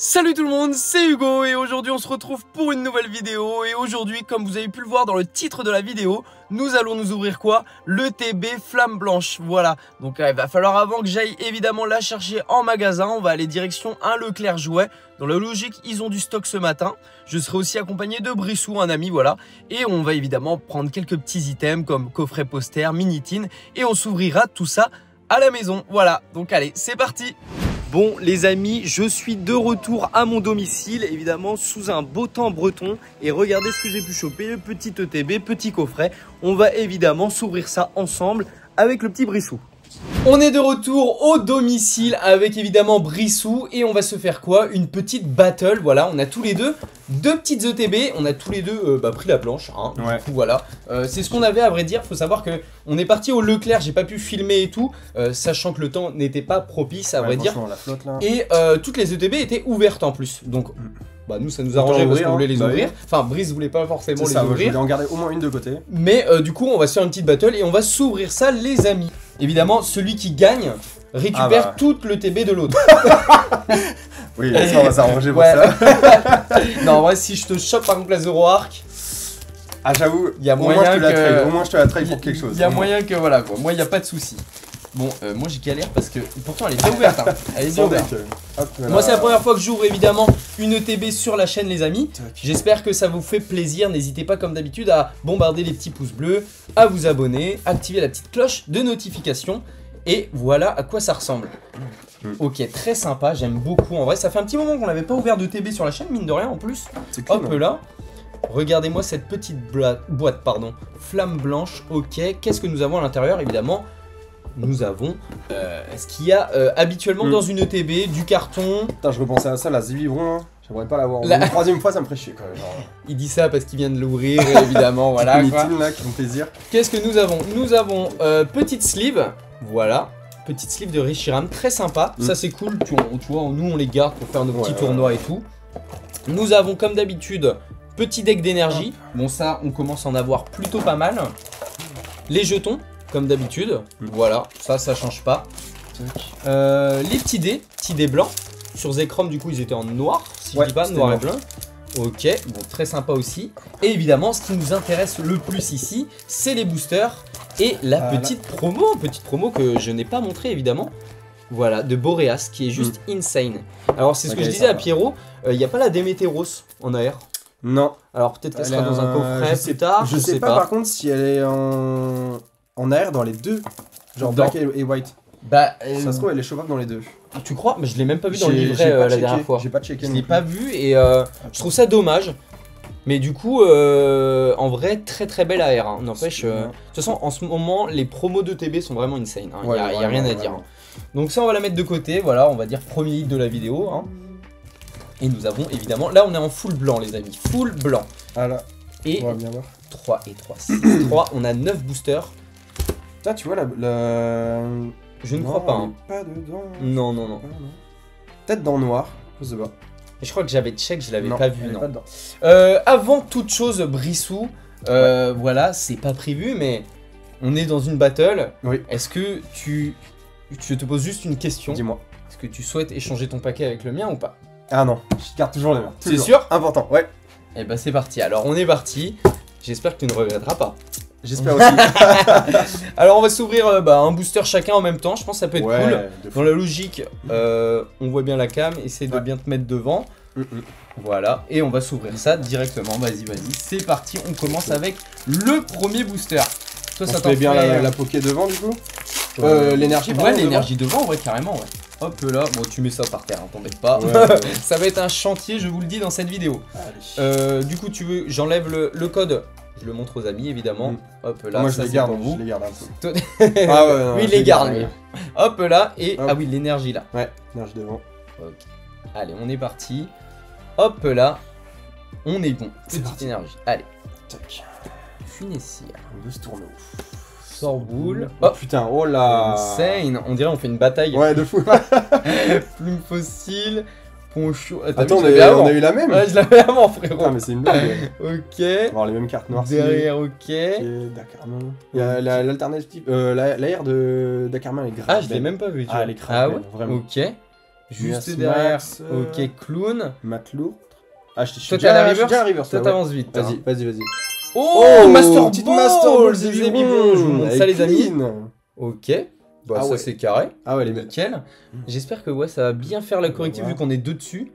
Salut tout le monde, c'est Hugo et aujourd'hui on se retrouve pour une nouvelle vidéo. Et aujourd'hui, comme vous avez pu le voir dans le titre de la vidéo, nous allons nous ouvrir quoi? Le TB Flamme Blanche, voilà. Donc il va falloir, avant que j'aille évidemment la chercher en magasin, on va aller direction un Leclerc Jouet. Dans la logique, ils ont du stock ce matin. Je serai aussi accompagné de Brissou, un ami, voilà. Et on va évidemment prendre quelques petits items comme coffret poster, mini-tin. Et on s'ouvrira tout ça à la maison, voilà. Donc allez, c'est parti! Bon les amis, je suis de retour à mon domicile, évidemment sous un beau temps breton. Et regardez ce que j'ai pu choper, petit ETB, petit coffret. On va évidemment s'ouvrir ça ensemble avec le petit Brissou. On est de retour au domicile avec évidemment Brissou et on va se faire quoi? Une petite battle, voilà, on a tous les deux deux petites ETB, on a tous les deux pris la planche, hein, ouais. Du coup voilà, c'est ce qu'on avait à vrai dire. Faut savoir que on est parti au Leclerc, j'ai pas pu filmer et tout, sachant que le temps n'était pas propice à vrai dire, la flotte, là. Et toutes les ETB étaient ouvertes en plus, donc bah nous ça nous arrangeait parce qu'on voulait les ouvrir, enfin Brice voulait pas forcément les ouvrir, je voulais en garder au moins une de côté. Mais du coup on va se faire une petite battle et on va s'ouvrir ça les amis. Évidemment celui qui gagne récupère tout le TB de l'autre. Oui, ça on va s'arranger pour ça. Non, en vrai, si je te chope par exemple la Zero Arc, ah j'avoue, il y a moyen que... Au moins je te la trade pour quelque chose. Il y a moyen que voilà quoi, moi il n'y a pas de souci. Bon, moi j'ai galère parce que pourtant elle est bien ouverte. Hein. Elle est bien ouverte. Moi c'est la première fois que j'ouvre évidemment une ETB sur la chaîne les amis. J'espère que ça vous fait plaisir. N'hésitez pas comme d'habitude à bombarder les petits pouces bleus, à vous abonner, activer la petite cloche de notification. Et voilà à quoi ça ressemble. Ok, très sympa, j'aime beaucoup. En vrai, ça fait un petit moment qu'on n'avait pas ouvert de TB sur la chaîne, mine de rien en plus. Hop là. Regardez-moi cette petite boîte, pardon. Flamme blanche, ok. Qu'est-ce que nous avons à l'intérieur? Évidemment, nous avons ce qu'il y a habituellement dans une ETB, du carton. Putain, je repensais à ça, la Zivivron, hein. J'aimerais pas l'avoir. La troisième fois, ça me ferait chier quand même. Genre. Il dit ça parce qu'il vient de l'ouvrir, évidemment, voilà. Quoi. Là, qui font plaisir. Qu'est-ce que nous avons? Nous avons petite sleeve, voilà. Petite sleeve de Reshiram, très sympa, ça c'est cool, tu vois, nous on les garde pour faire nos petits tournois et tout. Nous avons comme d'habitude, petit deck d'énergie, bon ça on commence à en avoir plutôt pas mal. Les jetons, comme d'habitude, voilà, ça change pas. Les petits dés blancs, sur Zekrom du coup ils étaient en noir, si je dis pas, noir et blanc. Ok, bon très sympa aussi. Et évidemment ce qui nous intéresse le plus ici, c'est les boosters. Et la petite promo que je n'ai pas montré évidemment, voilà, de Boreas qui est juste insane. Alors c'est ce que je disais à Pierrot, il n'y a pas la Démétéros en AR. Non. Alors peut-être qu'elle sera dans un coffret plus tard. Je sais pas par contre si elle est en AR dans les deux, genre black et white. Bah, ça se trouve elle est chauffable dans les deux. Tu crois? Mais je l'ai même pas vu dans le livret la dernière fois. J'ai pas checké. Je l'ai pas vu et je trouve ça dommage. Mais du coup, en vrai, très belle AR. Hein. N'empêche, de toute façon, en ce moment, les promos de TB sont vraiment insane. Il n'y a rien à dire. Donc ça, on va la mettre de côté. Voilà, on va dire premier hit de la vidéo. Hein. Et nous avons évidemment, là, on est en full blanc, les amis. Full blanc. Voilà. Et on va bien voir. 3 et 3, 6, 3. On a 9 boosters. Là, tu vois, je ne crois pas. Hein. Pas dedans. Non. Peut-être dans noir. Je sais pas. Et je crois que j'avais check, je l'avais pas vu. Non. Pas avant toute chose, Brissou, voilà, c'est pas prévu, mais on est dans une battle. Oui. Est-ce que je te pose juste une question. Dis-moi. Est-ce que tu souhaites échanger ton paquet avec le mien ou pas? Ah non, je garde toujours le mien. C'est sûr? Important, ouais. Et bah c'est parti. Alors on est parti. J'espère que tu ne regretteras pas. J'espère aussi. Alors on va s'ouvrir un booster chacun en même temps, je pense que ça peut être cool. Dans la logique, on voit bien la cam, essaie de bien te mettre devant. Voilà, et on va s'ouvrir ça directement, vas-y, c'est parti, on commence avec le premier booster. Toi ça t'en bien la poké devant du coup. L'énergie l'énergie devant, ouais, carrément, ouais. Hop là, bon tu mets ça par terre, hein, t'embête pas. Ça va être un chantier, je vous le dis dans cette vidéo. Du coup tu veux, j'enlève le code. Je le montre aux amis évidemment. Hop là, moi je les garde, un peu. Ah ouais, lui il les garde lui. Hop là, et ah oui, l'énergie là. Ouais, l'énergie devant. Ok. Allez, on est parti. Hop là, on est bon. Petite énergie. Allez. Tac. Funessia. On veut se tourner. Sort boule. Oh putain, oh là. Insane. On dirait on fait une bataille. Ouais, de fou. Plume fossile. Poncho. Attends, on a eu la même. Ouais, je l'avais avant, frérot. Ah, mais c'est une blague. Ok. On va avoir les mêmes cartes noires. Derrière, ok. Dakarman. Il y a l'alternative. L'AR de Dakarman est grave. Ah, je l'ai même pas vu. Ah, elle est grave. Ah ouais. Vraiment. Ok. Juste Yes, derrière, Max, ok, Clown. Matelot. Ah, je suis Toi, t'es à la reverse. déjà à reverse. Toi, là, t'avances vite. Vas-y, hein. vas-y. Oh, Master petite Ball, Master Ball des des amis bons. Je vous montre ça, avec les amis. Clean. Ok. Bah, Ah ça, ouais. c'est carré. Ah ouais, les mecs. Nickel. J'espère que ouais, ça va bien faire la corrective voir. vu qu'on est deux dessus.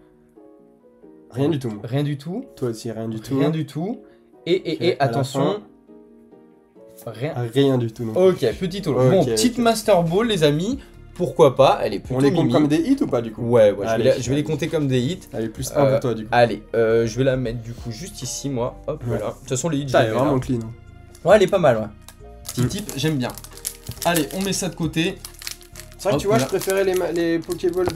Rien du tout. moi. Rien du tout. Toi aussi, rien du tout. Rien du tout. Et Ok, à la attention. Rien. Ah, rien du tout. Non. Ok, petit holo. Ok, Bon, ok. petite Master Ball, les amis. Pourquoi pas? Elle est plutôt On les compte mimi. comme des hits ou pas du coup? Ouais, ouais, Allez, je vais les compter comme des hits. Allez, plus un pour toi du coup. Allez, je vais la mettre du coup juste ici, moi. Hop, Ouais. voilà. De toute façon, les hits, je Ça les est mets vraiment là. clean. Ouais, elle est pas mal, ouais. Petit Mm. type, j'aime bien. Allez, on met ça de côté. C'est vrai que Hop, tu vois, là. je préférais les Pokéballs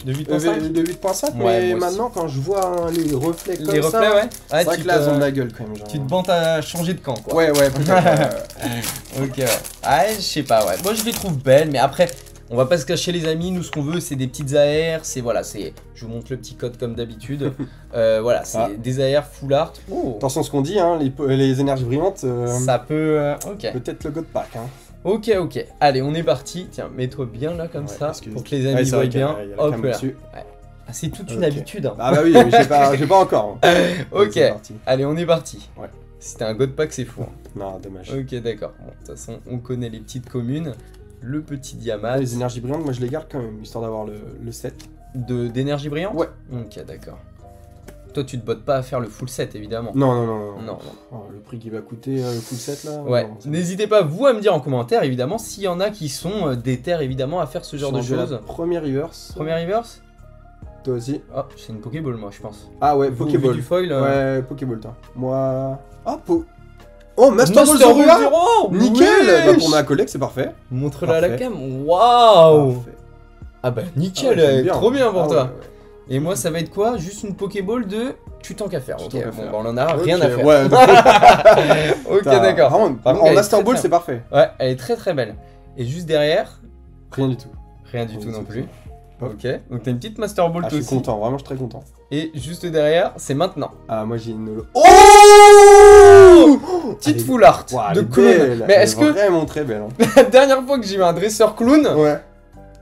De 8.5. de 8.5, Ouais, mais moi aussi. maintenant quand je vois les reflets comme Les ça, reflets, ouais. c'est Ouais, vrai tu que là, elles ont de te, la gueule quand même. Genre. tu te bandes à changer de camp, quoi. Ouais, peut-être. Ok, ouais. Ouais, je sais pas, ouais. Moi, je les trouve belles, mais après, on va pas se cacher, les amis. Nous, ce qu'on veut, c'est des petites AR. C'est, voilà, c'est. Je vous montre le petit code comme d'habitude. Voilà, c'est Ah. des AR full art. Oh, Attention ce qu'on dit, hein, les énergies brillantes, ça peut. Ok. peut-être le God Pack. Hein. Ok, ok. Allez, on est parti. Tiens, mets-toi bien là, comme Ouais, ça, parce que- pour que les Ouais, amis c'est voient vrai qu'il y a- bien. il y a la Hop cam là. dessus. Ah, c'est toute une Ok. habitude. Hein. Ah bah oui, mais j'ai pas encore. hein. Ok. C'est parti. Allez, on est parti. Ouais. Si t'as un God Pack, c'est fou. Hein. Non, dommage. Ok, d'accord. Bon, de toute façon, on connaît les petites communes. Le petit diamant. Les énergies brillantes, moi je les garde quand même, histoire d'avoir le set. D'énergie brillante. Ouais. Ok, d'accord. Toi, tu te bottes pas à faire le full set, évidemment. Non. Non. Oh, le prix qui va coûter le full set là. Ouais. non, c'est- N'hésitez pas, vous, à me dire en commentaire, évidemment, s'il y en a qui sont déter, évidemment, à faire ce genre de Je suis dans choses. la première reverse. Première reverse. Toi aussi. Oh, c'est une Pokéball, moi, je pense. Ah ouais, Vous, Pokéball. vu du foil. Ouais, Pokéball toi. Moi. Ah, Oh, Master Ball Master Ball Zorua. Zero. Nickel. Wesh. Bah, pour ma collègue, c'est parfait. Montre-la à la Parfait. cam. Waouh. Parfait. Ah bah Ah nickel, ouais, j'aime trop bien pour Ah toi. ouais, ouais. Et moi, ça va être quoi? Juste une Pokéball de tu tant qu'à faire. Tu Ok, tant qu'à bon, faire. bah, on en a Ok, rien à faire. Ouais, Ok, d'accord. Vraiment, Par contre, en elle est Master très, Ball, très- c'est parfait. Ouais, elle est très très belle. Et juste derrière, Rien du tout. rien du tout Ouais, non c'est plus. ça. Hop. Ok, donc t'as une petite Master Ball Ah, je toi suis aussi. content, vraiment, je suis très content. Et juste derrière, c'est maintenant. Ah, moi j'ai une. Oh Petite Elle est- full art Ouah, elle de est clown. belle, Mais elle est-ce est que vraiment très belle. Hein. la dernière fois que j'ai eu un dresseur clown, Ouais.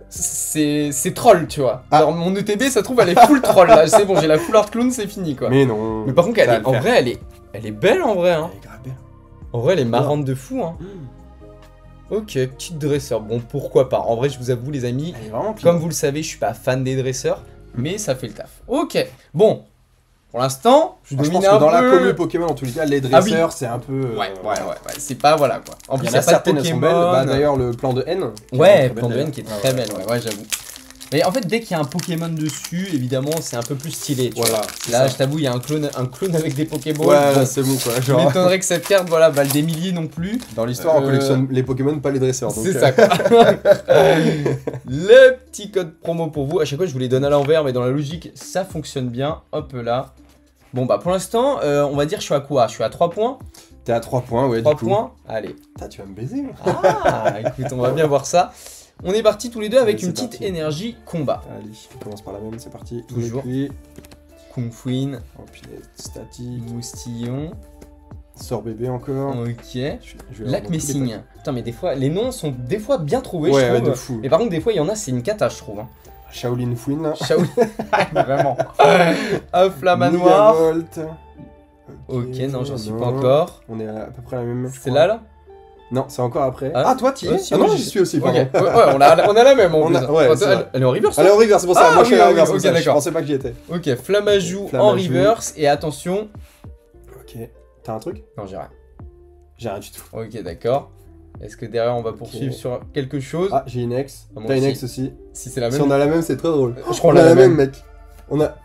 c'est troll, tu vois. Ah. Alors mon ETB, ça se trouve, elle est full troll là. C'est bon, j'ai la full art clown, c'est fini quoi. Mais non. Mais par contre, ça elle va est, le en faire. vrai, elle est belle en vrai. Hein. Elle est grave belle. En vrai, elle est marrante de fou. Hein. Ok, petite dresseur. Bon, pourquoi pas. En vrai, je vous avoue, les amis, Elle est vraiment clean. comme vous le savez, je suis pas fan des dresseurs, mais ça fait le taf. Ok, bon. Pour l'instant, je Moi, je domine pense que un dans la peu. commune Pokémon, en tous les cas, les Ah oui. dresseurs, c'est un peu. Ouais, c'est pas voilà quoi. En Il plus, y il en y a a pas de certaines, elles sont belles. Pokémon. Bah, d'ailleurs, le plan de N. qui est Ouais, très plan de belle, haine qui est d'ailleurs. très belle, ouais, j'avoue. Mais en fait, dès qu'il y a un Pokémon dessus, évidemment, c'est un peu plus stylé. Tu Voilà. vois. c'est Là, ça. je t'avoue, il y a un clone avec des Pokéballs. Ouais, Bon, là, c'est bon quoi. je Genre, m'étonnerais que cette carte, voilà, vaille des milliers non plus. dans l'histoire, on collectionne les Pokémon, pas les dresseurs. donc, C'est ça quoi. Le petit code promo pour vous. À chaque fois, je vous les donne à l'envers, mais dans la logique, ça fonctionne bien. Hop là. Bon, bah pour l'instant, on va dire je suis à quoi? Je suis à 3 points. T'es à 3 points, ouais, 3 du coup. points. Allez. Putain, tu vas me baiser. Ah, écoute, on va bien voir ça. On est partis tous les deux avec Allez, une c'est petite parti. énergie combat. Allez, on commence par la même, c'est parti. Toujours. Puis, Kung Fuin, oh, puis statique. Moustillon. Sort bébé encore. Ok. Je vais avoir Lac dans tous les Messing. Putain, mais des fois, les noms sont des fois bien trouvés, Ouais, je ouais, trouve. de fou. Mais par contre, des fois, il y en a, c'est une cata, je trouve. Hein. Shaolin Fouine. Shaolin. Vraiment. Un Flamanoir. Volt. Ok, non, j'en suis pas encore. On est à peu près à la même. je C'est crois. là. Non, c'est encore après. Ah, Ah, toi, t'y es ouais, si, Ah moi, non, j'y j'y suis aussi, Ok, pardon. ouais, on a la même en On plus. a- ouais, Attends, c'est vrai. elle est en reverse. Allez, en reverse, c'est pour ça. Ah, Moi, je suis oui, à la oui, reverse, ok, c'est pour ça. Je d'accord. pensais pas que j'y étais. Ok, Flamajou en Flamajou. reverse. Et attention. Ok. T'as un truc? Non, j'ai rien. J'ai rien du tout. Ok, d'accord. Est-ce que derrière on va poursuivre sur quelque chose? Ah, j'ai une ex. Ah, moi T'as une aussi. ex aussi. Si c'est la Si même. on a la même, c'est très drôle. Je crois On a la même, mec. On a.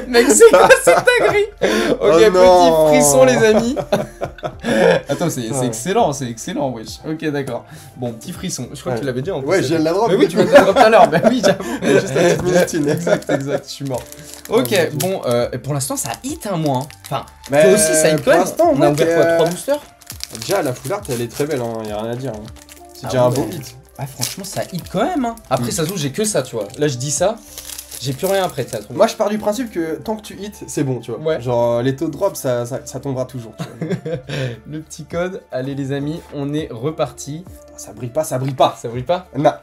Mec, c'est quoi cette dinguerie? Ok, Oh petit non. frisson, les amis. Attends, c'est Ouais. excellent, wesh. Ok, d'accord. Bon, petit frisson. Je crois que Ouais. tu l'avais dit en plus. Ouais, je viens de la drop. Mais oui, tu m'as dit tout à l'heure. Bah oui, j'avoue. Juste la petite minutine. Exact, je suis mort. Ok, Oh, bon, pour l'instant, ça hit un moins. Enfin, Mais toi aussi, ça hit pour quand même. l'instant, On a mec, ouvert quoi, 3 boosters? Déjà, la full art, elle est très belle, hein. Y a rien à dire. hein. C'est Ah déjà un ouais. beau hit. Ah, franchement, ça hit quand même. Hein. Après, ça se trouve, j'ai que ça, tu vois. Là, je dis ça, j'ai plus rien après, ça se trouve. Moi, je pars du principe que tant que tu hits, c'est bon, tu vois. Ouais. Genre, les taux de drop, ça tombera toujours. Tu vois. Le petit code. Allez, les amis, on est reparti. Ça brille pas, ça brille pas. Ça brille pas? Non.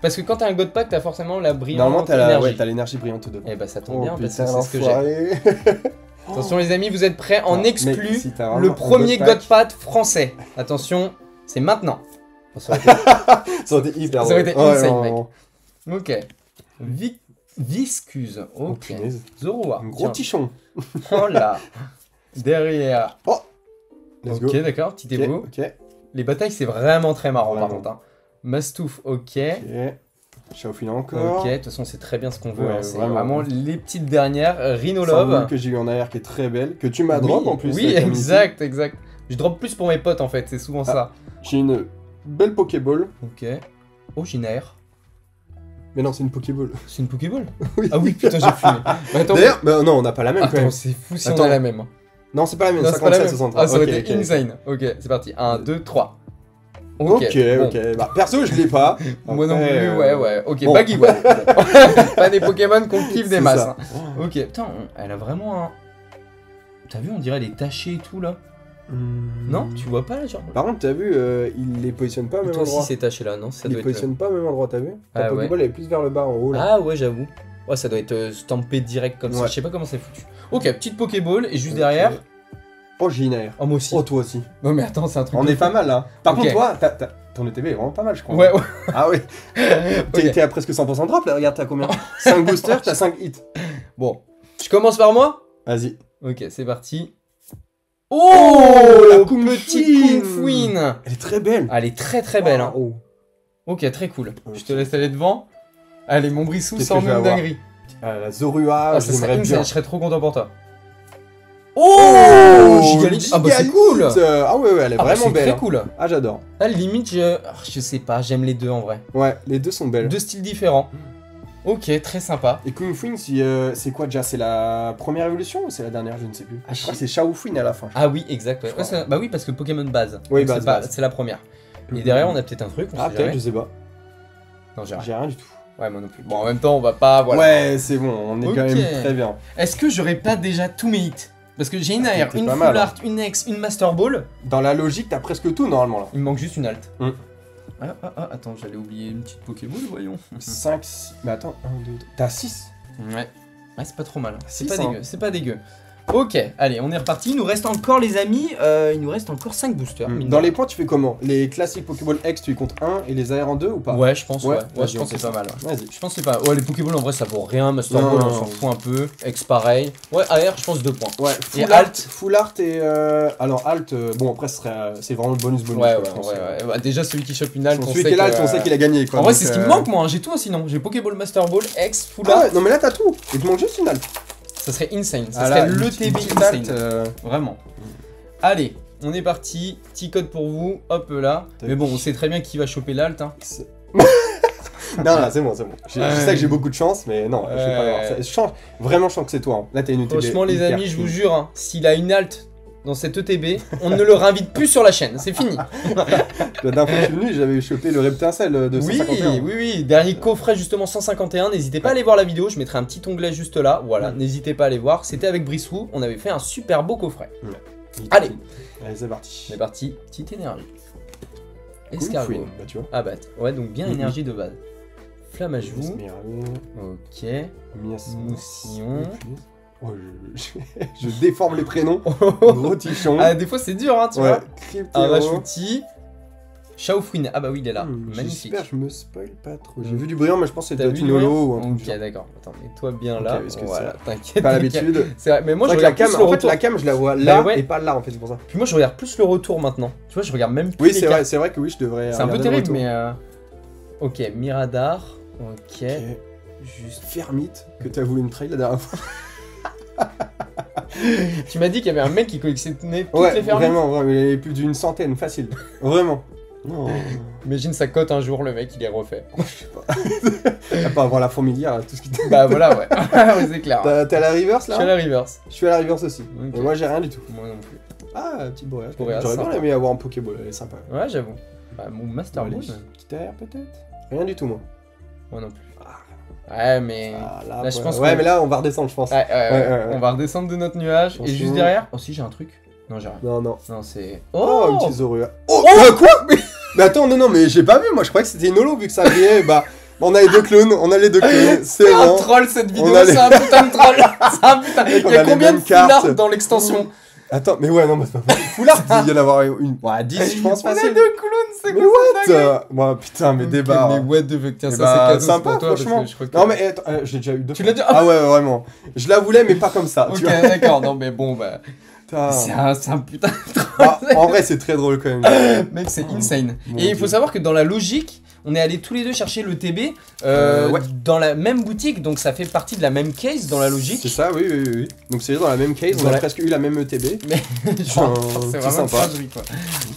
Parce que quand t'as un God Pack, t'as forcément la brillante Normalement, t'as énergie. l'énergie brillante dedans. Eh bah ça tombe Oh bien, parce putain, que c'est ce que j'ai. l'enfoiré. Attention les amis, vous êtes prêts? En Mais exclu, si t'as vraiment le un premier God Pack- God Pack français. Attention, c'est maintenant. Ça aurait été- Ça aurait été hyper Ça aurait drôle. été insane, non, mec. non. Ok. Viscuse. Oh, Ok. punaise. Zoroa. Un gros Tiens. tichon. Oh là. Derrière. Let's Ok, go. d'accord, petit Ok, évo. ok. Les batailles, c'est vraiment très marrant par Vraiment. contre. Hein. Mastouf, ok. Ok. Shaofin encore. Ok, de toute façon, c'est très bien ce qu'on veut. Ouais, Hein. C'est vraiment. vraiment les petites dernières. Rhino Sans boule Love. que j'ai eu en arrière qui est très belle. Que tu m'as Oui, drop en plus. Oui, avec la Misty. exact. Je drop plus pour mes potes en fait, c'est souvent ça. J'ai une belle Pokéball. Ok. Oh, j'ai une air. Mais non, c'est une Pokéball. C'est une Pokéball. Oui. Ah oui, putain, j'ai fumé. Bah, attends, D'ailleurs, bah, non, on n'a pas la même quand attends, même. c'est fou si on Attends. a la même. Hein. Non, c'est pas la même. Non, c'est pas la 57, même. 63. Ah, ça aurait Ok, été ok. insane. Ok, c'est parti. 1, 2, 3. Ok, bon. ok. Bah, perso, je l'ai pas. Moi non Après, plus, ouais. Ok, bon. Baggy, ouais. Pas des Pokémon qu'on kiffe des C'est masses. ça. Hein. Ok, putain, elle a vraiment un. T'as vu, on dirait les tachés et tout là. Non, tu vois pas là, genre. Par contre, t'as vu, il les positionne pas au même Toi aussi, endroit. c'est taché là, non? Ça Il doit les être. positionne pas au même endroit, t'as vu? Ta Ah, ouais. Pokéball elle est plus vers le bas en haut là. Ah ouais, j'avoue. Ouais, ça doit être stampé direct comme ça. Ouais. Je sais pas comment c'est foutu. Ok, petite Pokéball et juste derrière. Oh, j'ai une air. Oh, moi aussi. Oh, toi aussi. Non, mais attends, c'est un truc. On de est fou. pas mal là. Par Ok. contre, toi, ton ETB est vraiment pas mal, je crois. Ouais, ouais. Ah oui. Ok. T'es à presque 100% drop là, regarde, t'as combien 5 boosters, t'as 5 hits. Bon, je commence par moi? Vas-y. Ok, c'est parti. Oh, la la Kung petite Fuin. Kung Fuin. Elle est très belle. Elle est très très belle. Hein. Oh. Ok, très cool. Ok. Je te laisse aller devant. Allez, mon Brissou Qu'est-ce sans que je vais même avoir dinguerie. La Zorua, Ah, ça serait j'aimerais insane, bien. je serais trop content pour toi. Oh, Gigalith. Ah bah c'est Gigalith. cool. Ah ouais, elle est Ah bah, vraiment c'est belle. très hein. cool. Ah, j'adore. Ah, limite, je sais pas, j'aime les deux en vrai. Ouais, les deux sont belles. Deux styles différents. Ok, très sympa. Et Kung Fuin, c'est quoi déjà? C'est la première évolution ou c'est la dernière? Je ne sais plus. Ah, je crois que c'est Shao Fuin à la fin. Ah oui, exact. Ouais. Je crois. Bah oui, parce que Pokémon base. Oui, Donc base, c'est pas- base. c'est la première. Et derrière, on a peut-être un truc. On Ah, sait peut-être, jamais. je sais pas. Non, j'ai rien. J'ai rien du tout. Ouais, moi non plus. Bon, en même temps, on va pas. Voilà. Ouais, c'est bon, on est Ok. quand même très bien. Est-ce que j'aurais pas déjà tous mes hits? Parce que j'ai une AR, t'es une pas Full mal, hein. Art, une X, une Master Ball. Dans la logique, t'as presque tout normalement là. Il me manque juste une alt. Mm. Attends, j'allais oublier une petite Pokéball, voyons. 5, 6. Mais attends, 1, 2, 3. T'as 6. Ouais. Ouais, c'est pas trop mal. C'est Six, pas hein. dégueu, c'est pas dégueu. Ok, allez, on est reparti. Il nous reste encore, les amis, il nous reste encore 5 boosters. mine de Dans rien. les points, tu fais comment? Les classiques Pokéball X, tu y comptes 1 et les AR en 2 ou pas? Ouais, je pense, ouais. Ouais, Ouais, vas-y, je on pense que fait c'est pas ça. mal. Ouais. Vas-y. Je pense que c'est pas. Ouais, les Pokéballs en vrai, ça vaut rien. Master Non, Ball, on non, s'en non. fout un peu. X pareil. Ouais, AR, je pense 2 points. Ouais, Et full art, alt. full art et alors alt, bon après ce serait, c'est vraiment le bonus Ouais, quoi, ouais, je pense. ouais. Bah, déjà, celui qui chope une alt, on Celui sait qui est là, que- on sait qu'il a gagné quoi. En vrai, donc, c'est ce qui me manque, moi. Hein. J'ai tout hein, sinon. J'ai Pokéball, Master Ball, X, Full Ah Art. ouais, non mais là t'as tout. Il te manque juste une alt. Ça serait insane. Ça Ah, serait là, le une TB petite insane. alt, Vraiment. Allez, on est parti. Petit code pour vous. Hop là. Tac. Mais bon, on sait très bien qui va choper l'alt. Hein. Non, c'est bon, c'est bon. Je sais que j'ai beaucoup de chance, mais non, je vais pas l'avoir. Ouais. Vraiment, je sens que c'est toi. Hein. Là, t'as une UTB. Franchement, les hyper amis, je vous clean. jure, hein, s'il a une alt dans cette ETB, on ne le réinvite plus sur la chaîne. C'est fini. La dernière fois que je suis venu, j'avais chopé le Reptincelle de Oui, 151. oui. Dernier coffret, justement, 151. N'hésitez pas à aller voir la vidéo. Je mettrai un petit onglet juste là. Voilà, n'hésitez pas à aller voir. C'était avec Brissou. On avait fait un super beau coffret. Allez. Allez, c'est parti. On est parti. Petite énergie. Kung Escargot. Fuin, bah tu vois. Ah bah, ouais, donc bien énergie de base. Flamme à joue. Esmeralda, Ok. Mias- Moussillon. Oh, je déforme les prénoms. Gros tichon. Ah, des fois c'est dur, hein, tu Ouais. vois. Cryptéro. Arachouti. Shaofouine. Ah bah oui, il est là. Magnifique. J'espère que je me spoil pas trop. J'ai vu du brillant, mais je pense que T'as c'était vu une le holo brillant ou un truc du Ok, genre. d'accord. Attends, mets-toi bien Ok, là. parce que Voilà, t'inquiète. Pas t'inquiète. l'habitude. C'est vrai, mais moi je C'est vrai regarde que la plus cam, le en fait, retour. la cam, je la vois là ouais. et pas là, en fait, c'est pour ça. Puis moi je regarde plus le retour maintenant. Tu vois, je regarde même plus Oui, les c'est cartes. vrai que oui, je devrais. C'est un peu regarder le terrible, retour. mais. Ok, Miradar. Ok. Ok. Juste. Fermite, que t'as voulu me trade la dernière fois. Tu m'as dit qu'il y avait un mec qui collectionnait toutes Ouais, les fermes. vraiment, vraiment, il y avait plus d'une centaine, facile. Vraiment. Non. Imagine sa cote un jour, le mec il est refait. À part avoir la fourmilière, tout ce qui t'a. Bah voilà, ouais. Ouais, c'est clair. T'es à la reverse Je suis à là la reverse. Je suis à la reverse aussi. Ok. Et moi j'ai rien du tout. Moi non plus. Ah, petite Boréas. Boréas, J'aurais bien sympa. aimé avoir un Pokéball, elle est sympa. Ouais, j'avoue. Bah, mon Master Ball. Petite air peut-être. Rien du tout, moi. Moi non plus. Ouais, mais. Ah, Là, je pense ouais, que- mais là on va redescendre, je pense. Ouais, ouais. On va redescendre de notre nuage. Et Attention. juste derrière. Oh, si, j'ai un truc. Non, j'ai rien. Non, non. Non, c'est. Oh, Oh, un petit Zorua. Oh, quoi? Mais attends, non, mais j'ai pas vu, moi je croyais que c'était une holo vu que ça brillait. Bah, On a les deux clones, c'est C'est un bon. troll cette vidéo, On a les- c'est un putain de troll. C'est un putain. Il On y a a les combien de mêmes cartes. foulards dans l'extension? Attends, mais ouais, non, mais c'est pas possible. Foulard, il doit y en avoir une. Ouais, 10, je pense, On a facile. deux clowns, c'est Mais quoi cette dinguerie? what? Moi, putain, mais débat. Mais what the fuck, tiens, Eh ça bah, c'est cadeau sympa, pour toi parce franchement. que je crois que... Non, mais attends, j'ai déjà eu deux Tu fois. l'as déjà- Ah ouais, vraiment. Je la voulais, mais pas comme ça. Ok, Tu vois. d'accord, non mais bon, bah... Putain. C'est un putain de troll. Ah, en vrai, c'est très drôle quand même. Mec, c'est insane. Mon Et il faut Dieu. savoir que dans la logique, on est allés tous les deux chercher le TB Ouais. dans la même boutique, donc ça fait partie de la même case dans la C'est logique. ça, oui, oui, oui. Donc c'est dans la même case, on Dans a la- presque eu la même ETB. Mais genre, c'est c'est vraiment sympa. tragique quoi.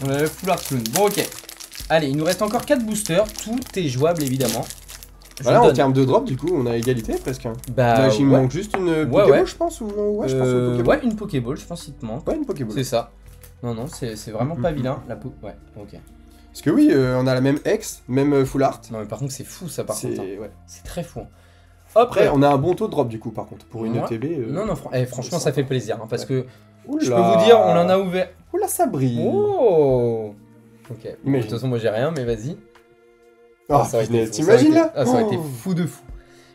On a le foulard clown. Bon, ok. Allez, il nous reste encore 4 boosters. Tout est jouable évidemment. Je Voilà, vous en donne. termes de drop, du coup, on a égalité presque. Bah, Là, il me ouais. manque juste une Ouais, Pokéball, ouais. je pense, ou ouais, je pense une Pokéball. Ouais, une Pokéball, je pense qu'il te manque. Ouais, une Pokéball. C'est ça. Non, non, c'est vraiment pas vilain. La Ouais, ok. Parce que oui, on a la même X, même full art. Non, mais par contre, c'est fou ça par C'est contre. hein. ouais. C'est très fou. Hop, Après, on a un bon taux de drop du coup, par contre, pour une Ouais. ETB. Non, non, franchement, ça fait plaisir. Hein, parce que Oula. je peux vous dire, on en a ouvert. Oula, ça brille. Oh. Ok. De Imagine. toute façon, moi j'ai rien, mais vas-y. Oh, ça aurait été punaise, fou, t'imagines ça aurait là été- Ah, ça aurait été Oh. fou de fou.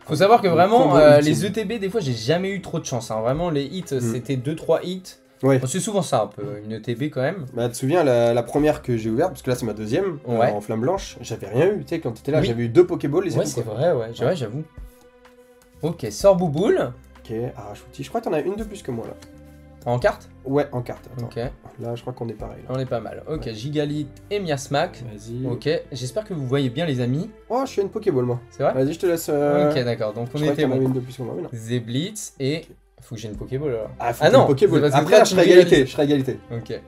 Faut savoir que vraiment, combo les ultime. ETB, des fois, j'ai jamais eu trop de chance. Hein. Vraiment, les hits, c'était 2-3 hits. Ouais. Bon, c'est souvent ça, un peu, une ETB quand même. Bah, tu te souviens, la première que j'ai ouverte, parce que là c'est ma deuxième, Ouais. en flamme blanche, j'avais rien eu. Tu sais, quand t'étais là, Oui. j'avais eu 2 Pokéballs, les Ouais, c'est vrai, ouais, j'avoue. Ok, sort Bouboule. Ok, arrache-outil. Je crois que t'en as une de plus que moi là. En carte. Ouais, en carte. Attends. Ok, Là, je crois qu'on est pareil. Là. on est pas mal. Ok, Gigalith et Miasmack. Vas-y. Ok, j'espère que vous voyez bien les amis. Oh, je fais une Pokéball moi. C'est vrai? Vas-y, je te laisse. Ok, d'accord, donc Je on crois était que t'en avais bon. une de plus que moi, mais non. Zeblitz et... Faut que j'ai une Pokéball alors. Faut Ah que t'aies non, une Pokéball. c'est parce que Après, toi, je tu serai me égalité. rivalises. Je serai égalité. Ok.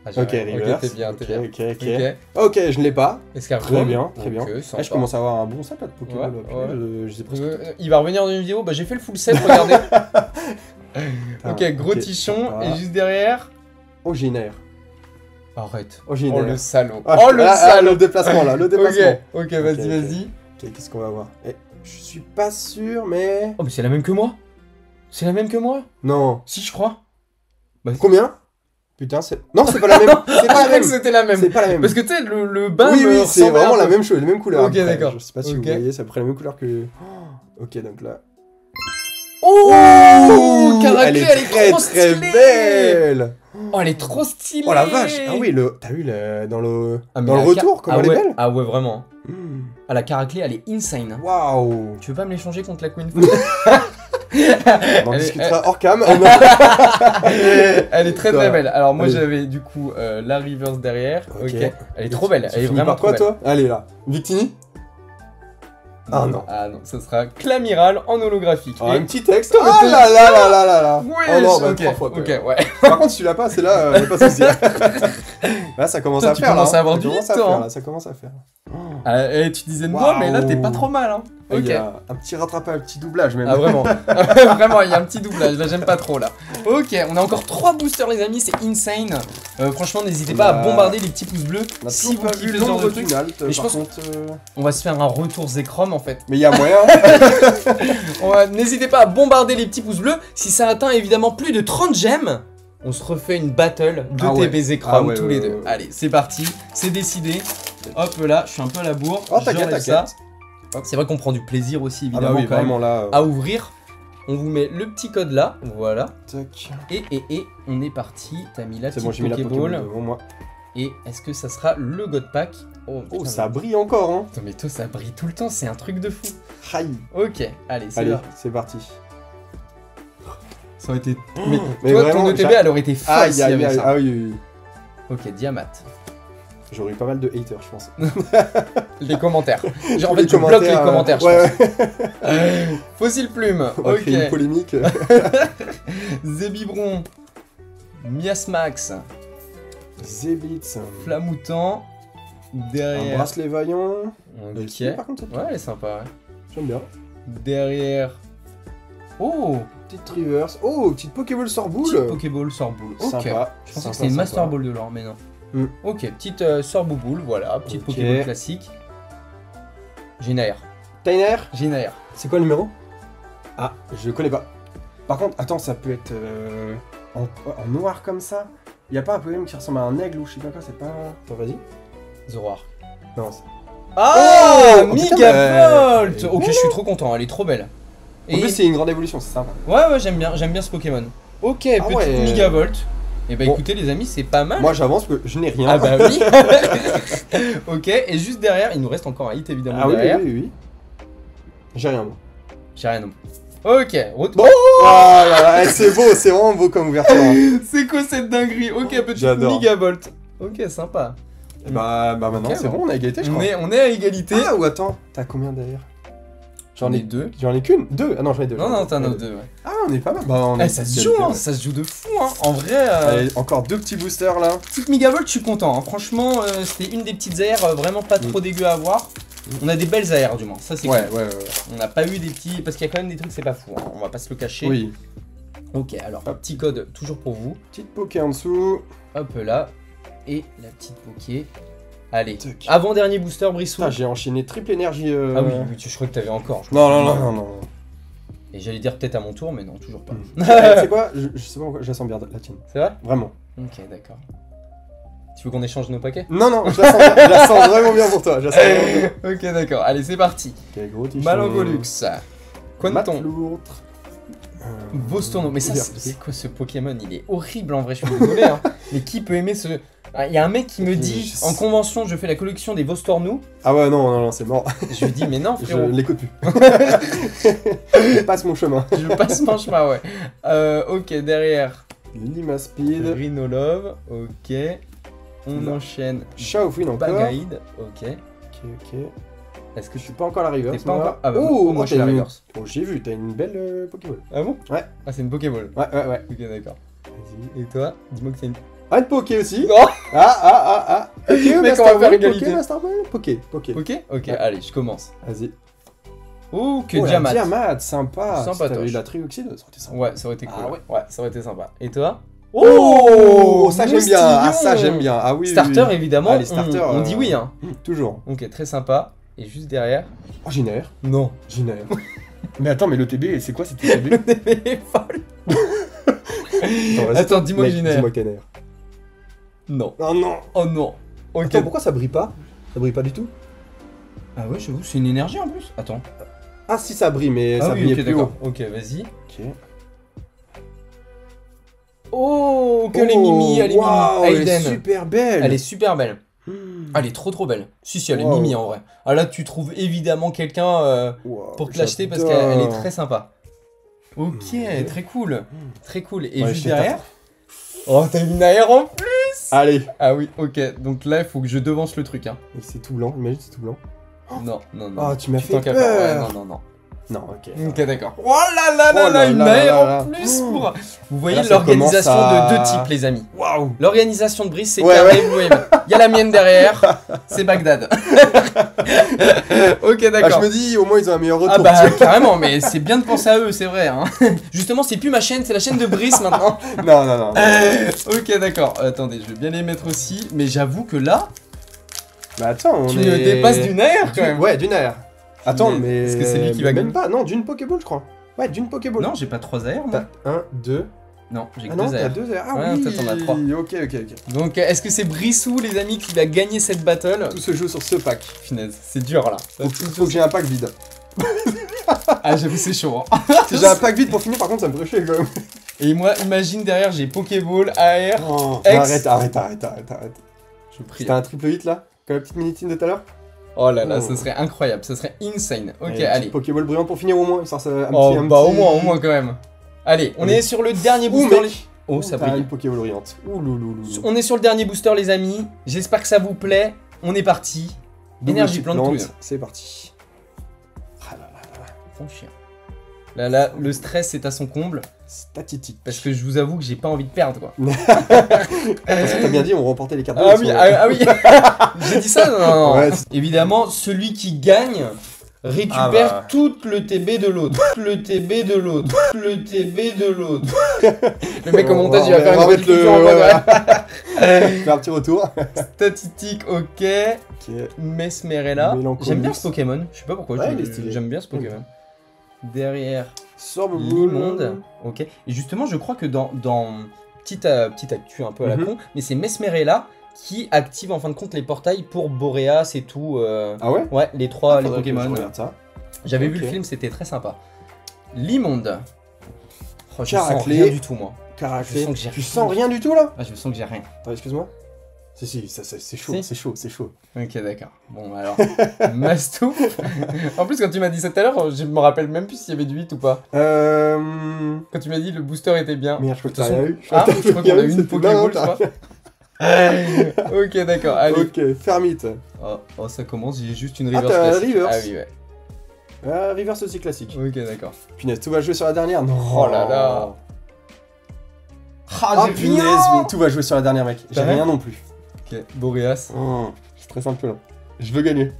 Ah, j'ai Ok, rien. reverse. Ok, t'es bien, t'es Ok, bien. ok, ok. Ok, je ne l'ai pas. Escargot. Très bien, très bien. Ok, Là, sympa. je commence à avoir un bon set là, de Pokéball. Ouais, Puis, ouais. je sais presque. Il va revenir dans une vidéo, bah j'ai fait le full set, regardez. Ok, gros ok, tichon, sympa. et juste derrière... Oh, j'ai une air. Arrête. Oh, j'ai une Oh air. le salaud. Ah, Oh le ah, salaud. le déplacement là, le déplacement. Ok, vas-y, Ok, ok. vas-y. Ok, qu'est-ce qu'on va voir Je suis pas sûr, mais. Oh mais c'est la même que moi. C'est la même que moi. Non. Si, je crois. Combien Putain, c'est. Non, c'est pas la même. C'est Je pas la croyais même. que c'était la même. C'est pas la même. Parce que tu sais, le bas Oui, me oui, c'est ressemblait vraiment un la peu. même chose, les mêmes couleurs. Ok, après. d'accord. Je sais pas si Ok. vous voyez, c'est à peu près la même couleur que. Oh, ok, donc là. Oh, Caracal, elle est elle est trop très stylée. belle. Oh, elle est trop stylée. Oh la vache. Ah oui, t'as vu dans le Ah, mais dans le la retour comment ah elle ouais. est belle. Ah ouais, vraiment. Hmm. Ah, la Caracal, elle est insane. Waouh. Tu veux pas me l'échanger contre la Queen On en Elle est- discutera hors cam. Elle est très très Putain. belle. Alors moi Allez. j'avais du coup la reverse derrière. Ok. Ok. Elle est trop belle. Tu Elle est finis vraiment par quoi, trop belle. toi Allez là. Victini. Ah non. Ah non, ce sera Clamiral en holographique. Ah, Et- un petit texte. Putain, mais Ah t'es- là là là là là là. Oui, Oh non, bah, ok, 3 fois. ok, quoi. ouais. Par contre, si tu l'as pas, c'est là, y a pas de souci. Là, ça commence Toi, à tu faire. commences là, à avoir ça du commence hit, à toi, faire, hein. là, ça commence à faire. Ah, et tu disais de moi, mais là t'es pas trop mal. Hein. Il Ok. y a un petit rattrapage, un petit doublage même. Ah vraiment, vraiment il y a un petit doublage, là j'aime pas trop là. Ok, on a encore 3 boosters les amis, c'est insane. Franchement n'hésitez pas à Bah, bombarder les petits pouces bleus On a si toujours vous pas kiffez vu ce genre de l'ombre truc. du Nalt, Mais je par pense- contre. On va se faire un retour Zekrom en fait. Mais il y a moyen. N'hésitez pas à bombarder les petits pouces bleus. Si ça atteint évidemment plus de 30 gemmes, on se refait une battle de Ah ouais. TB Zekrom Ah ouais, tous ouais, les ouais, deux. ouais. Allez, c'est parti, c'est décidé. Hop là, je suis un peu à la bourre. Oh, t'inquiète, J'enlève t'inquiète. ça. C'est vrai qu'on prend du plaisir aussi Ah évidemment bah oui, quand même vraiment là. à ouvrir. On vous met le petit code là, voilà. Tac. Et on est parti. T'as mis la C'est petite bon, j'ai mis la Pokéball. Pokéball devant moi. Et est-ce que ça sera le God Pack? Oh, Oh, putain, ça brille encore, hein. Putain, mais toi ça brille tout le temps, c'est un truc de fou. Aïe. Ok, allez, c'est Allez, là. c'est parti. Ça aurait été. Mais toi, vraiment, ton ETB, elle aurait été folle Aïe, s'il y aïe, avait aïe. ça. Ah oui, oui, oui. Ok, Diamat. J'aurais eu pas mal de haters, je pense. Les commentaires. Genre, en Les fait, tu bloques les commentaires, commentaires, je ouais, pense. ouais. Fossile Plume, On va créer une ok. polémique. Zébibron. Miasmax. Zébitz. Flamoutant. Un Derrière. bracelet vaillant. Ok. Par contre, Ouais, elle est sympa, ouais. j'aime bien. Derrière. Oh! Petite reverse. Oh, petite Pokéball sort Petite boule. Pokéball sort boule. Ok. Sympa. Je pensais Sympa, que c'était une sympa. Master Ball de l'or, mais non. Hmm. Ok, petite sort bouboule, voilà. Petite Ok. Pokéball classique. Génaire. Tainer. Génaire. C'est quoi le numéro? Ah, je connais pas. Par contre, attends, ça peut être en noir comme ça. Y a pas un Pokémon qui ressemble à un aigle ou je sais pas quoi, c'est pas. Attends, vas-y. Zoroark. Non, Ah, Oh, putain, Megavolt. mais- Ok, je suis trop content, elle est trop belle. En plus, c'est une grande évolution, c'est sympa. Ouais, j'aime bien ce Pokémon. Ok, petite ouais. Megavolt. Et bah Bon. écoutez les amis, c'est pas mal. Moi, j'avance parce que je n'ai rien. Ah bah oui. Ok, et juste derrière, il nous reste encore un hit évidemment Ah oui, derrière. oui. J'ai rien, moi. J'ai rien. Ok, retour. Bon, oh là là, c'est beau, c'est vraiment beau comme ouverture. Hein. C'est quoi cette dinguerie? Ok, petite J'adore. Megavolt. Ok, sympa. Bah maintenant, Ok, c'est bon. bon, on a égalité, je crois. On est à égalité. Ah, ou attends, t'as combien derrière? J'en ai deux. J'en ai qu'une? Deux? Ah non, j'en ai deux. Non, t'en as deux, ouais. Ah, on est pas mal. Bah, on Eh, est ça se égalité, joue, hein, ouais. ça se joue de fou, hein. En vrai, Allez, encore deux petits boosters là. petite Megavolt, je suis content. Hein. Franchement, c'était une des petites AR vraiment pas trop dégueu à avoir. On a des belles AR du moins, ça c'est Ouais, cool. ouais. On n'a pas eu des petits. Parce qu'il y a quand même des trucs, c'est pas fou, hein. On va pas se le cacher. Oui. Ok, alors, petit code toujours pour vous. Petite poké en dessous. Hop là. Et la petite Poké. Allez, Tac. avant-dernier booster, Brissou. Putain, j'ai enchaîné triple énergie. Ah oui, je crois que t'avais encore. Non. Et j'allais dire peut-être à mon tour, mais non, toujours pas. Tu sais quoi, je sais pas pourquoi, je la sens bien la tienne. C'est vrai? Vraiment. Ok, d'accord. Tu veux qu'on échange nos paquets? Non, je la sens bien. Je la sens vraiment bien pour toi. Je la sens vraiment bien. Ok, d'accord. Allez, c'est parti. Ok, gros t-shirt. Malangolux. Quanton. Matlourtre. Vostourneau. Mais ça, Ouvert. c'est quoi ce Pokémon? Il est horrible en vrai, je suis désolé. Hein. Mais qui peut aimer ce. Il y a un mec qui me dit en convention, je fais la collection des Vostourneau. Ah ouais, non, c'est mort. Je lui dis, mais non, Je frérot. l'écoute plus. Je passe mon chemin. Je passe mon chemin, ouais. Ok, derrière. Limaspeed. Rhinolove. Ok. On Non. enchaîne. Shaofin encore. Bagaïde. Ok. Ok. Est-ce que Je suis pas encore à la reverse. T'es pas moi. encore. Ah bah, Oh, moi je suis t'as la une- reverse. Oh, j'ai vu, t'as une belle Pokéball. Ah bon? Ouais. Ah, c'est une Pokéball. Ouais. Ok, d'accord. Vas-y. Et toi, dis-moi que c'est une. Ah, une Poké aussi. Non! Ah. Ok, Mec, on va Master faire Ball, égalité. Poké, Master Ball. Poké. Ok? Ok, Ouais. allez, je commence. Vas-y. Oh, que Oh, la Diamat. Diamat, sympa. Sympa, Si t'avais toche. eu la trioxyde, ça aurait été sympa. Ouais, ça aurait été cool. Ah ouais. Ouais, ça aurait été sympa. Et toi? Oh, ça j'aime bien. Ah, Moustillon. ça j'aime bien. Ah oui. Starter, oui. évidemment. Ah, les starters, on dit oui, hein. Toujours. Ok, très sympa. Et juste derrière. Oh, j'ai une AR. Non. J'ai une AR. Mais attends, mais l'ETB, c'est quoi cette ETB? Attends, dis-moi que j'ai une AR. Dis-moi que t'as une AR. Non. Oh non. Oh non. Ok. Attends, pourquoi ça brille pas? Ça brille pas du tout? Ah ouais, j'avoue, c'est une énergie en plus. Attends. Ah si, ça brille, mais Ah ça oui, brillait ok, plus d'accord. haut. Ok, vas-y. Ok. Oh, que les Mimi, elle est waouh, Mimi. elle est Aiden. super belle. Elle est super belle. Hmm. Elle est trop belle. Si, elle est Wow. Mimi en vrai. Ah là, tu trouves évidemment quelqu'un Wow, pour te l'acheter parce j'adore. qu'elle est très sympa. Ok, Hmm. très cool. Très cool. Et Ouais, juste je t'ai derrière. Oh, t'as une AR en plus. Allez. Ah oui, ok. Donc là, il faut que je devance le truc. Hein. Et c'est tout blanc, imagine c'est tout blanc. Non. Ah, tu m'as fait t'en capes pas. Ouais, peur. non. Non, ok. Ok, d'accord. Oh là là là Oh là, là une là là AR là. en plus Oh. pour... Vous voyez Là, ça l'organisation commence à- de deux types, les amis. Waouh. L'organisation de Brice, c'est Ouais, carré, vous voyez. Il y a la mienne derrière, c'est Bagdad. Ok, Ah, d'accord. je me dis, au moins ils ont un meilleur retour. Ah bah tu carrément, mais c'est bien de penser à eux, c'est vrai. Hein. Justement, c'est plus ma chaîne, c'est la chaîne de Brice maintenant. vois. Non. Ok, d'accord. Attendez, je vais bien les mettre aussi. Mais j'avoue que là, Bah attends, on tu est... me dépasses d'une AR quand même. Ouais, d'une AR. Attends, mais... Est-ce que c'est lui qui va Même gagner pas, non, d'une Pokéball, je crois. Ouais, d'une Pokéball. Non, j'ai pas 3 AR, moi. T'as 1, 2... Non, j'ai que Ah non, 2 t'as AR. 2 AR. Ah Ouais, oui. toi, t'en as 3. Ok. Donc, est-ce que c'est Brissou, les amis, qui va gagner cette battle? Tout se joue sur ce pack. Finesse, c'est dur là. Faut que j'ai un pack vide. Ah, j'avoue, c'est chaud. Hein. Si j'ai un pack vide pour finir, par contre, ça me ferait chier quand même. Et moi, imagine derrière, j'ai Pokéball, AR. Oh, Ex. arrête. Je prie. C'était un triple hit là? Comme la petite minitine de tout à l'heure? Oh là là, Oh. ce serait incroyable, ce serait insane. Ok, Allez, allez. Pokéball brillante pour finir au moins. Ça, un Oh, petit, bah un petit... au moins quand même. Allez, on Allez. est sur le dernier Ouh, booster. mec. Oh, ça T'as brille. une Pokéball brillante. Ouh loulou. On est sur le dernier booster, les amis. J'espère que ça vous plaît. On est parti. Énergie plante tout. C'est parti. Ah là là là. Bon chien. Là, le stress est à son comble. Statistique. Parce que je vous avoue que j'ai pas envie de perdre, quoi. T'as bien dit, on remportait les cartes. Ah oui, j'ai dit ça? Non. Ouais, Évidemment, celui qui gagne récupère Ah bah. tout le TB de l'autre. Le TB de l'autre. Le TB de l'autre. Le mec au montage, il va faire une mettre le... rediffusion en mode, Faire un petit retour. statistique, ok. Ok. Mesmerella. Mélancolix. J'aime bien ce Pokémon. Je sais pas pourquoi. Ouais, il est stylé. J'aime bien ce Pokémon. Derrière, Sorboule. Limonde. Ok. Et justement, je crois que dans petite actu un peu à la Mhm. con, mais c'est Mesmerella qui active en fin de compte les portails pour Boreas et tout. Ah ouais? Ouais, les trois, les Faudrait que Pokémon. je regarde ça. J'avais vu Ok. le film, c'était très sympa. Limonde. Oh, je Caraclé. sens rien du tout, moi. Caraclé. Je sens que j'ai Tu rien. sens rien du tout là? Ah, je sens que j'ai rien. Attends, excuse-moi. Si, c'est chaud, Si. c'est chaud, c'est chaud. Ok, d'accord. Bon, alors, Mastouf. En plus, quand tu m'as dit ça tout à l'heure, je me rappelle même plus s'il y avait du 8 ou pas. Quand tu m'as dit le booster était bien. Merde, je crois que De toute t'as rien façon- eu. Ah, je crois qu'on a eu une Pokéball, Non, je crois. Ok, d'accord, allez. Ok, Fermite. Oh, ça commence, j'ai juste une Ah, reverse t'as classique. reverse. Ah oui, ouais. Reverse aussi classique. Ok, d'accord. Punaise, tout va jouer sur la dernière? Non. Oh là là. Ah, j'ai punaise, rien. mais tout va jouer sur la dernière, mec. J'ai T'as rien rien non plus. Ok, Boreas. Oh, je stresse un peu là. Je veux gagner.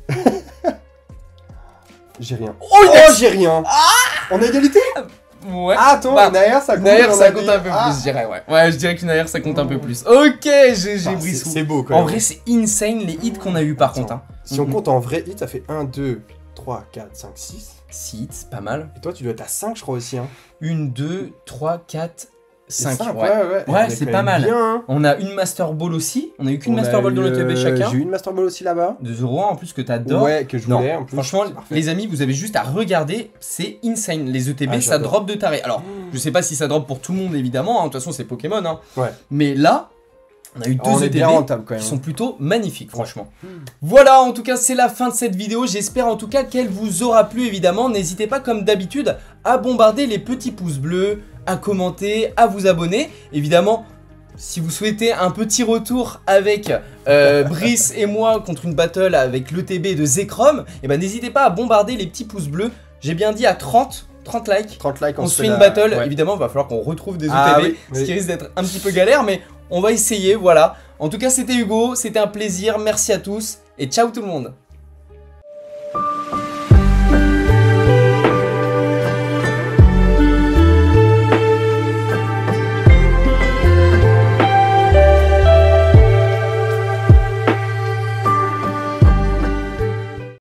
J'ai rien. Oh, j'ai rien. On a égalité? Ouais. Ah, attends, Bah, une AR ça compte. Une AR, on ça a compte dit. un peu Ah. plus, je dirais, ouais. Ouais, je dirais qu'une AR, ça compte un peu plus. Ok, j'ai Ah, Brissou. c'est beau quand En même. vrai, c'est insane les hits qu'on a eu par Attends. contre. Hein. Si on compte en vrai hit, ça fait 1, 2, 3, 4, 5, 6. 6 hits, c'est pas mal. Et toi, tu dois être à 5, je crois aussi. Hein. 1, 2, 3, 4, 5. C'est Ouais. ouais. Ouais, On est c'est quand pas même mal. Bien, hein. On a une Master Ball aussi. On a eu qu'une On a Master Ball dans eu, le TB chacun. J'ai eu une Master Ball aussi là-bas. De 0 en plus que t'adores. Ouais, que je Non, voulais en plus. franchement, C'est parfait. les amis, vous avez juste à regarder, c'est insane. Les ETB, Ah, ça j'adore. drop de taré. Alors, je sais pas si ça drop pour tout le monde, évidemment. Hein. De toute façon, c'est Pokémon. Hein. Ouais. Mais là, on a eu deux On est ETB bien rentable quand même. qui sont plutôt magnifiques, franchement. Voilà, en tout cas, c'est la fin de cette vidéo. J'espère en tout cas qu'elle vous aura plu, évidemment. N'hésitez pas, comme d'habitude, à bombarder les petits pouces bleus, à commenter, à vous abonner. Évidemment, si vous souhaitez un petit retour avec Brice et moi contre une battle avec l'ETB de Zekrom, et ben n'hésitez pas à bombarder les petits pouces bleus. J'ai bien dit à 30 likes. 30 likes, On se fait fait une la- battle, ouais. évidemment, il va falloir qu'on retrouve des ETB, Ah oui, ce oui. qui risque d'être un petit peu galère, mais on va essayer, voilà. En tout cas, c'était Hugo, c'était un plaisir, merci à tous, et ciao tout le monde.